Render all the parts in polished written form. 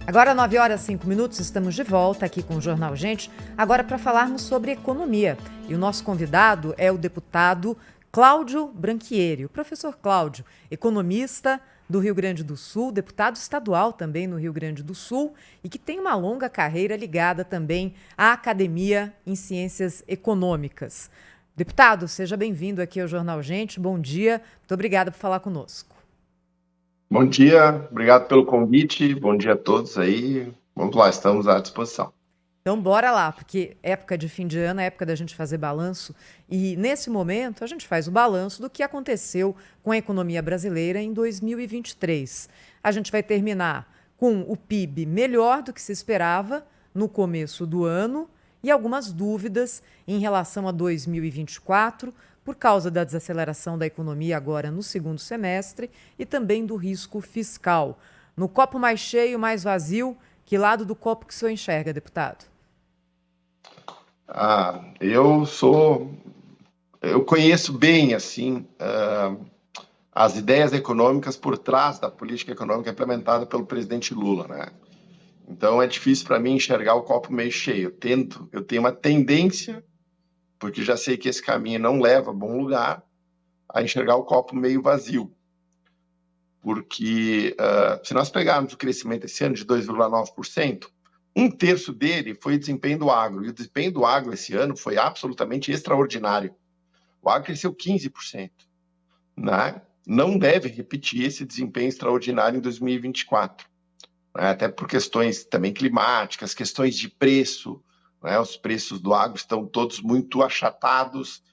Agora, 9h05, estamos de volta aqui com o Jornal Gente, agora para falarmos sobre economia. E o nosso convidado é o deputado Cláudio Branchieri. O professor Cláudio, economista do Rio Grande do Sul, deputado estadual também no Rio Grande do Sul e que tem uma longa carreira ligada também à academia em ciências econômicas. Deputado, seja bem-vindo aqui ao Jornal Gente. Bom dia, muito obrigada por falar conosco. Bom dia, obrigado pelo convite, bom dia a todos aí. Vamos lá, estamos à disposição. Então, bora lá, porque época de fim de ano é época da gente fazer balanço e, nesse momento, a gente faz o balanço do que aconteceu com a economia brasileira em 2023. A gente vai terminar com o PIB melhor do que se esperava no começo do ano e algumas dúvidas em relação a 2024, por causa da desaceleração da economia agora no segundo semestre e também do risco fiscal. No copo mais cheio, mais vazio, que lado do copo que o senhor enxerga, deputado? Eu conheço bem, assim, as ideias econômicas por trás da política econômica implementada pelo presidente Lula, né? Então é difícil para mim enxergar o copo meio cheio. Eu tenho uma tendência, porque já sei que esse caminho não leva a bom lugar, a enxergar o copo meio vazio. Porque se nós pegarmos o crescimento esse ano de 2,9%, um terço dele foi o desempenho do agro. E o desempenho do agro esse ano foi absolutamente extraordinário. O agro cresceu 15%. Né? Não deve repetir esse desempenho extraordinário em 2024. Né? Até por questões também climáticas, questões de preço. Né? Os preços do agro estão todos muito achatados.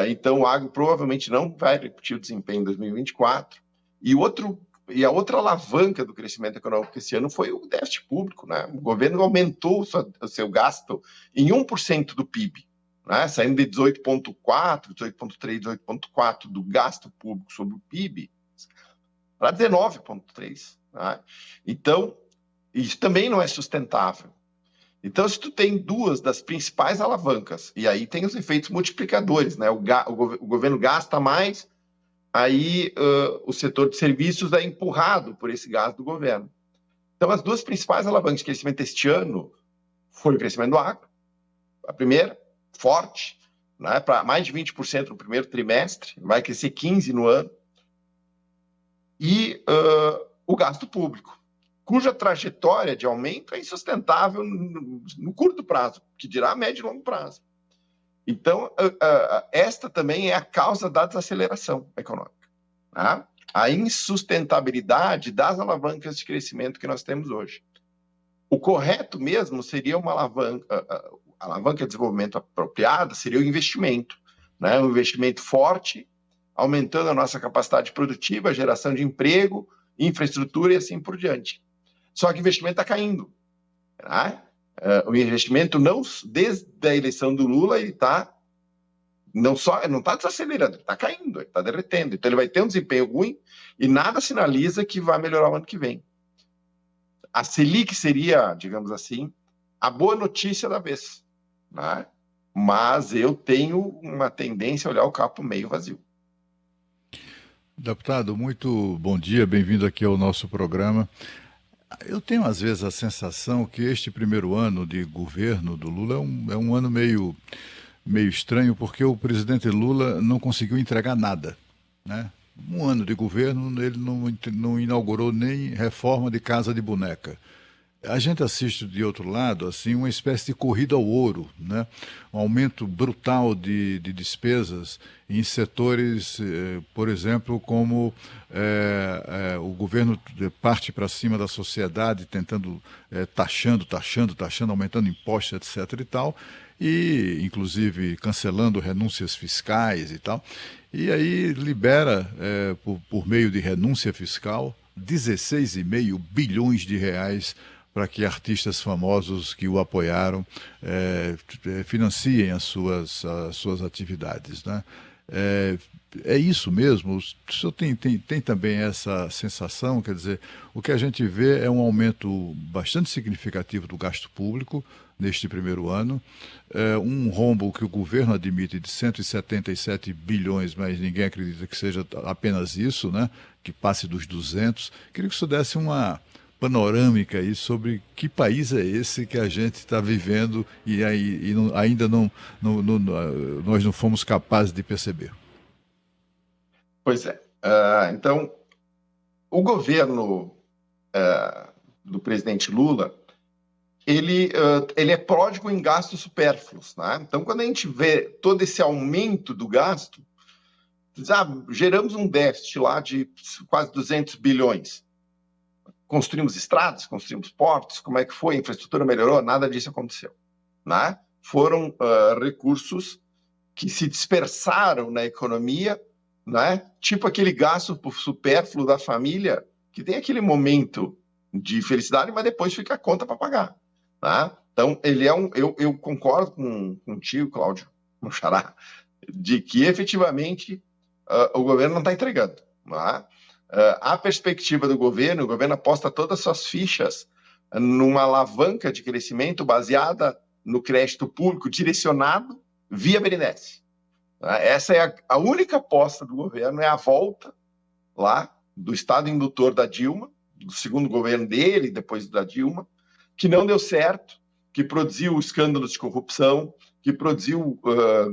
Então, o agro provavelmente não vai repetir o desempenho em 2024. E a outra alavanca do crescimento econômico esse ano foi o déficit público. Né? O governo aumentou o seu gasto em 1% do PIB, né? Saindo de 18,4%, 18,3%, 18,4% do gasto público sobre o PIB para 19,3%. Né? Então, isso também não é sustentável. Então, se tu tem duas das principais alavancas, e aí tem os efeitos multiplicadores, né? O governo gasta mais, aí o setor de serviços é empurrado por esse gasto do governo. Então, as duas principais alavancas de crescimento este ano foi o crescimento do agro, a primeira, forte, né, para mais de 20% no primeiro trimestre, vai crescer 15% no ano, e o gasto público, cuja trajetória de aumento é insustentável no curto prazo, que dirá médio e longo prazo. Então, esta também é a causa da desaceleração econômica. Né? A insustentabilidade das alavancas de crescimento que nós temos hoje. O correto mesmo seria uma alavanca de desenvolvimento apropriada, seria o investimento. Né? Um investimento forte, aumentando a nossa capacidade produtiva, geração de emprego, infraestrutura e assim por diante. Só que o investimento está caindo. Né? O investimento, não, desde a eleição do Lula, ele está não está desacelerando, ele está caindo, ele está derretendo. Então ele vai ter um desempenho ruim e nada sinaliza que vai melhorar o ano que vem. A Selic seria, digamos assim, a boa notícia da vez. Né? Mas eu tenho uma tendência a olhar o copo meio vazio. Deputado, muito bom dia, bem-vindo aqui ao nosso programa. Eu tenho, às vezes, a sensação que este primeiro ano de governo do Lula é um ano meio estranho, porque o presidente Lula não conseguiu entregar nada. Né? Um ano de governo, ele não inaugurou nem reforma de casa de boneca. A gente assiste, de outro lado, assim, uma espécie de corrida ao ouro, né? Um aumento brutal de despesas em setores, por exemplo, como o governo parte para cima da sociedade, tentando taxando, aumentando impostos, etc. e tal, e inclusive cancelando renúncias fiscais e tal. E aí libera, por meio de renúncia fiscal, 16,5 bilhões de reais para que artistas famosos que o apoiaram financiem as suas atividades. Né? É isso mesmo? O senhor tem também essa sensação? Quer dizer, o que a gente vê é um aumento bastante significativo do gasto público neste primeiro ano, um rombo que o governo admite de 177 bilhões, mas ninguém acredita que seja apenas isso, né? Que passe dos 200. Queria que o senhor desse uma panorâmica aí sobre que país é esse que a gente está vivendo ainda nós não fomos capazes de perceber. Pois é. Então, o governo do presidente Lula, ele é pródigo em gastos supérfluos, né? Então, quando a gente vê todo esse aumento do gasto, geramos um déficit lá de quase 200 bilhões. Construímos estradas, construímos portos, como é que foi? A infraestrutura melhorou? Nada disso aconteceu, né? Foram recursos que se dispersaram na economia, né? Tipo aquele gasto supérfluo da família, que tem aquele momento de felicidade, mas depois fica a conta para pagar, né? Então, eu concordo contigo, Cláudio, no xará, de que efetivamente o governo não está entregando, né? A perspectiva do governo, o governo aposta todas as suas fichas numa alavanca de crescimento baseada no crédito público direcionado via BNDES. Essa é a única aposta do governo, é a volta lá do Estado indutor da Dilma, do segundo governo dele, depois da Dilma, que não deu certo, que produziu escândalos de corrupção, que produziu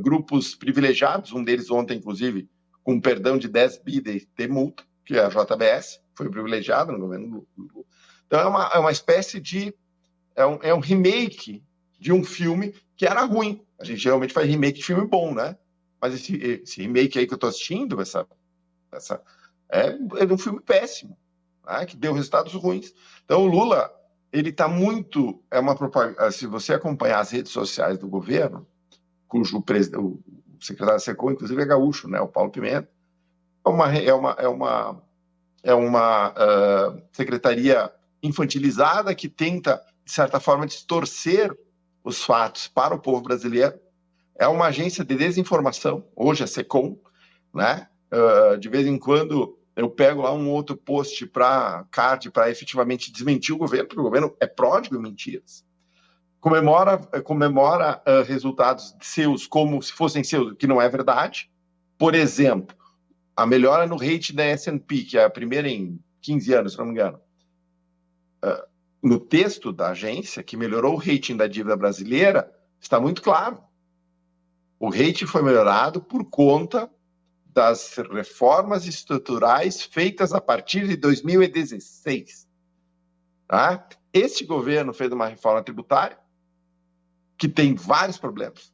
grupos privilegiados, um deles ontem, inclusive, com perdão de 10 bi de multa, que é a JBS, foi privilegiado no governo Lula. Então é uma espécie de... É um remake de um filme que era ruim. A gente geralmente faz remake de filme bom, né? Mas esse remake aí que eu estou assistindo, é um filme péssimo, né? Que deu resultados ruins. Então o Lula, ele está muito... se você acompanhar as redes sociais do governo, cujo o secretário da SECOM, inclusive, é gaúcho, né? O Paulo Pimenta, é uma secretaria infantilizada que tenta, de certa forma, distorcer os fatos para o povo brasileiro. É uma agência de desinformação, hoje a SECOM, né? De vez em quando eu pego lá um outro post para efetivamente desmentir o governo, porque o governo é pródigo em mentiras. Comemora resultados seus como se fossem seus, o que não é verdade. Por exemplo, a melhora no rate da S&P, que é a primeira em 15 anos, se não me engano. No texto da agência, que melhorou o rating da dívida brasileira, está muito claro. O rating foi melhorado por conta das reformas estruturais feitas a partir de 2016. Tá? Este governo fez uma reforma tributária que tem vários problemas.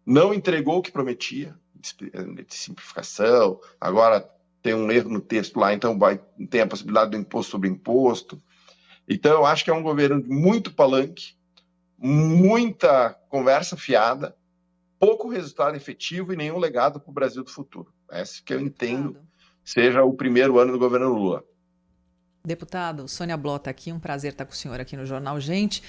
Não entregou o que prometia, de simplificação, agora tem um erro no texto lá, então tem a possibilidade do imposto sobre imposto. Então, eu acho que é um governo muito palanque, muita conversa fiada, pouco resultado efetivo e nenhum legado para o Brasil do futuro. Esse que eu entendo seja o primeiro ano do governo Lula. Deputado, Sônia Blota aqui, um prazer estar com o senhor aqui no Jornal Gente.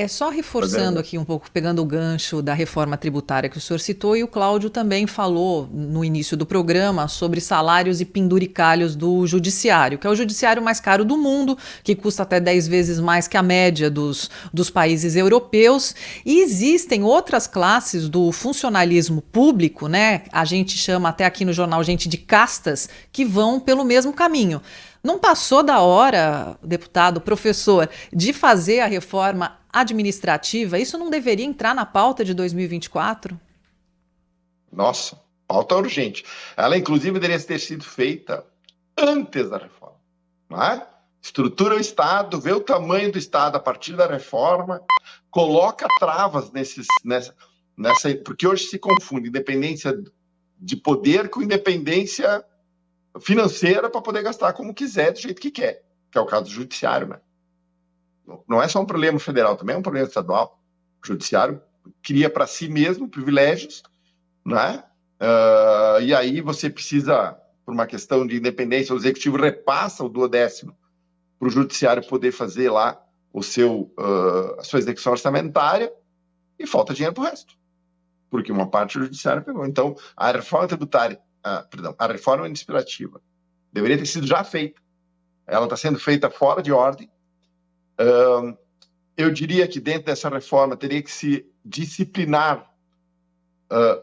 Só reforçando aqui um pouco, pegando o gancho da reforma tributária que o senhor citou, e o Cláudio também falou no início do programa sobre salários e penduricalhos do judiciário, que é o judiciário mais caro do mundo, que custa até 10 vezes mais que a média dos países europeus. E existem outras classes do funcionalismo público, né? A gente chama até aqui no Jornal Gente de castas, que vão pelo mesmo caminho. Não passou da hora, deputado, professor, de fazer a reforma administrativa? Isso não deveria entrar na pauta de 2024? Nossa, pauta urgente. Ela, inclusive, deveria ter sido feita antes da reforma. Não é? Estrutura o Estado, vê o tamanho do Estado a partir da reforma, coloca travas nessa porque hoje se confunde independência de poder com independência financeira para poder gastar como quiser, do jeito que quer, que é o caso do judiciário, né? Não é só um problema federal, também é um problema estadual. O judiciário cria para si mesmo privilégios, né? E aí você precisa, por uma questão de independência, o executivo repassa o 1/10 para o judiciário poder fazer lá a sua execução orçamentária e falta dinheiro para o resto, porque uma parte do judiciário pegou. Então, a reforma tributária, a reforma administrativa deveria ter sido já feita. Ela está sendo feita fora de ordem. Eu diria que dentro dessa reforma teria que se disciplinar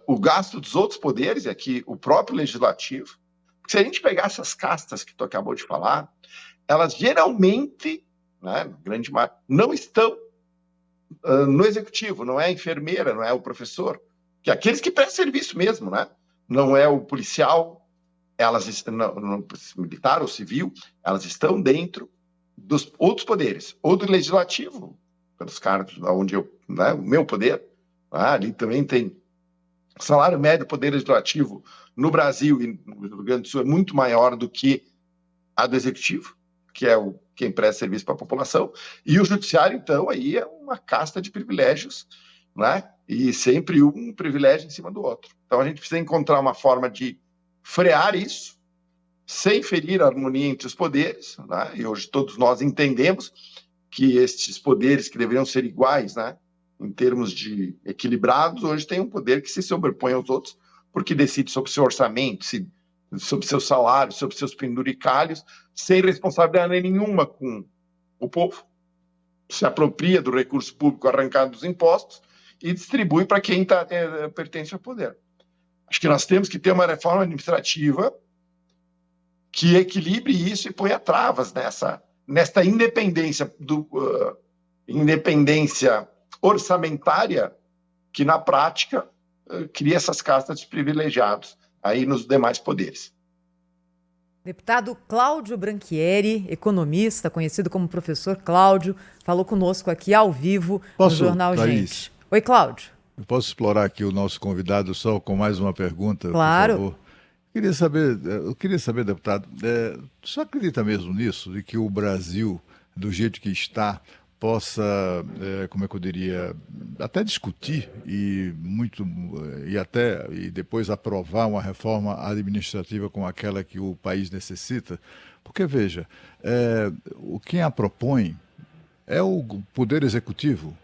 o gasto dos outros poderes, e aqui o próprio legislativo. Porque se a gente pegar essas castas que tu acabou de falar, elas geralmente, né, não estão no executivo, não é a enfermeira, não é o professor, que é aqueles que prestam serviço mesmo, né? Não é o policial, militar ou civil, elas estão dentro dos outros poderes, ou do legislativo, pelos cargos onde né, o meu poder, ali também tem o salário médio do poder legislativo no Brasil e no Rio Grande do Sul é muito maior do que a do executivo, que é quem presta serviço para a população, e o judiciário, então, aí é uma casta de privilégios, né? E sempre um privilégio em cima do outro. Então, a gente precisa encontrar uma forma de frear isso, sem ferir a harmonia entre os poderes, né? E hoje todos nós entendemos que estes poderes que deveriam ser iguais, né, em termos de equilibrados, hoje tem um poder que se sobrepõe aos outros, porque decide sobre seu orçamento, sobre seu salário, sobre seus penduricalhos, sem responsabilidade nenhuma com o povo, se apropria do recurso público arrancado dos impostos e distribui para quem pertence ao poder. Acho que nós temos que ter uma reforma administrativa que equilibre isso e ponha travas nesta independência independência orçamentária que, na prática, cria essas castas de privilegiados aí nos demais poderes. Deputado Cláudio Branchieri, economista, conhecido como professor Cláudio, falou conosco aqui ao vivo no Jornal Gente. Oi, Cláudio. Eu posso explorar aqui o nosso convidado só com mais uma pergunta, claro. por favor? Eu queria saber, deputado, o senhor acredita mesmo nisso, de que o Brasil, do jeito que está, possa, como é que eu diria, até discutir e depois aprovar uma reforma administrativa como aquela que o país necessita? Porque, veja, quem a propõe é o Poder Executivo,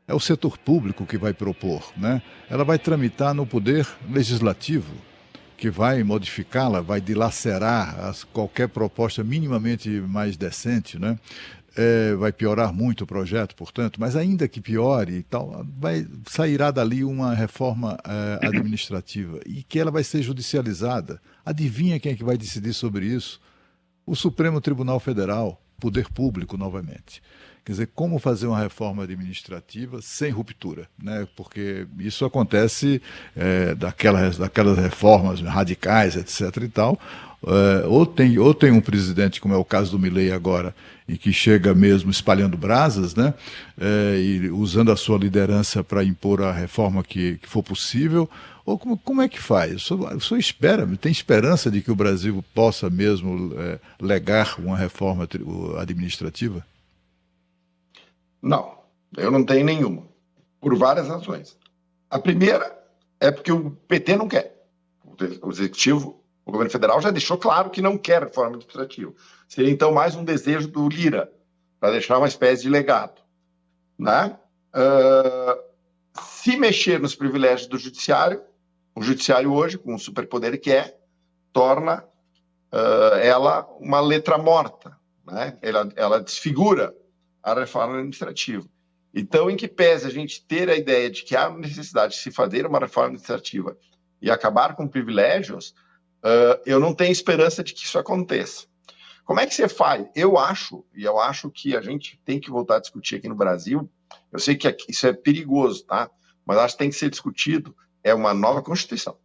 é o setor público que vai propor, né? Ela vai tramitar no Poder Legislativo, que vai modificá-la, vai dilacerar qualquer proposta minimamente mais decente, né? Vai piorar muito o projeto, portanto, mas ainda que piore e tal, sairá dali uma reforma administrativa e que ela vai ser judicializada. Adivinha quem é que vai decidir sobre isso? O Supremo Tribunal Federal, poder público novamente. Quer dizer, como fazer uma reforma administrativa sem ruptura, né? Porque isso acontece daquelas reformas radicais, etc. e tal. Ou tem um presidente, como é o caso do Milei agora, e que chega mesmo espalhando brasas, né? E usando a sua liderança para impor a reforma que for possível. Ou como é que faz? O senhor tem esperança de que o Brasil possa mesmo legar uma reforma administrativa? Não, eu não tenho nenhuma, por várias razões. A primeira é porque o PT não quer. O Executivo, o governo federal já deixou claro que não quer reforma administrativa. Seria, então, mais um desejo do Lira, para deixar uma espécie de legado, né? Se mexer nos privilégios do judiciário, o judiciário hoje, com o superpoder que torna ela uma letra morta, né? Ela desfigura a reforma administrativa. Então, em que pese a gente ter a ideia de que há necessidade de se fazer uma reforma administrativa e acabar com privilégios, eu não tenho esperança de que isso aconteça. Como é que você faz? Eu acho que a gente tem que voltar a discutir aqui no Brasil. Eu sei que isso é perigoso, tá? Mas acho que tem que ser discutido uma nova Constituição.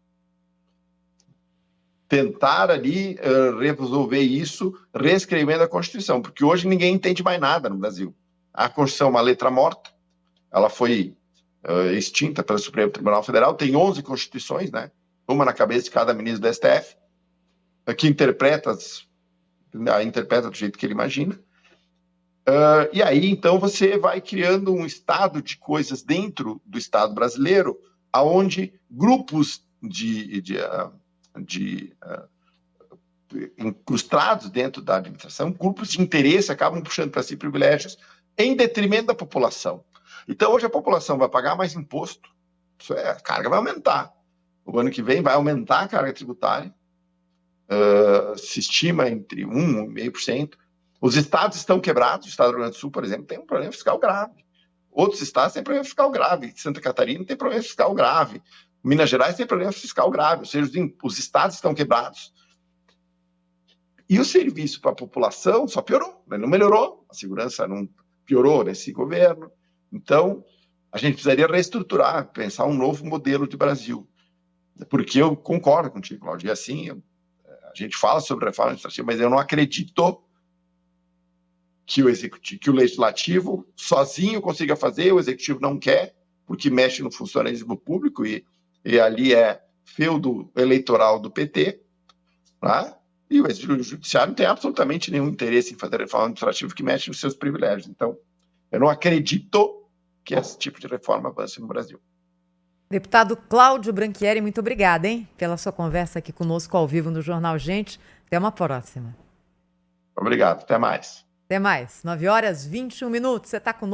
Tentar ali resolver isso reescrevendo a Constituição, porque hoje ninguém entende mais nada no Brasil. A Constituição é uma letra morta, ela foi extinta pelo Supremo Tribunal Federal, tem 11 constituições, né? Uma na cabeça de cada ministro do STF, que interpreta do jeito que ele imagina. E aí, então, você vai criando um estado de coisas dentro do Estado brasileiro, onde grupos incrustados dentro da administração, grupos de interesse acabam puxando para si privilégios em detrimento da população. Então, hoje a população vai pagar mais imposto, a carga vai aumentar. O ano que vem vai aumentar a carga tributária, se estima entre 1% e 1,5%. Os estados estão quebrados, o estado do Rio Grande do Sul, por exemplo, tem um problema fiscal grave. Outros estados têm problema fiscal grave. Santa Catarina tem problema fiscal grave. Minas Gerais tem problema fiscal grave, ou seja, os estados estão quebrados. E o serviço para a população só piorou, né? Não melhorou, a segurança não piorou nesse governo. Então, a gente precisaria reestruturar, pensar um novo modelo de Brasil. Porque eu concordo contigo, Cláudio, e assim, a gente fala sobre reforma administrativa, mas eu não acredito que o executivo, que o legislativo sozinho consiga fazer, o executivo não quer, porque mexe no funcionalismo público e ali é feudo eleitoral do PT, né? E o judiciário não tem absolutamente nenhum interesse em fazer reforma administrativa que mexe nos seus privilégios. Então, eu não acredito que esse tipo de reforma avance no Brasil. Deputado Cláudio Branchieri, muito obrigada, hein, pela sua conversa aqui conosco ao vivo no Jornal Gente. Até uma próxima. Obrigado, até mais. Até mais. 9h21. Você está conosco.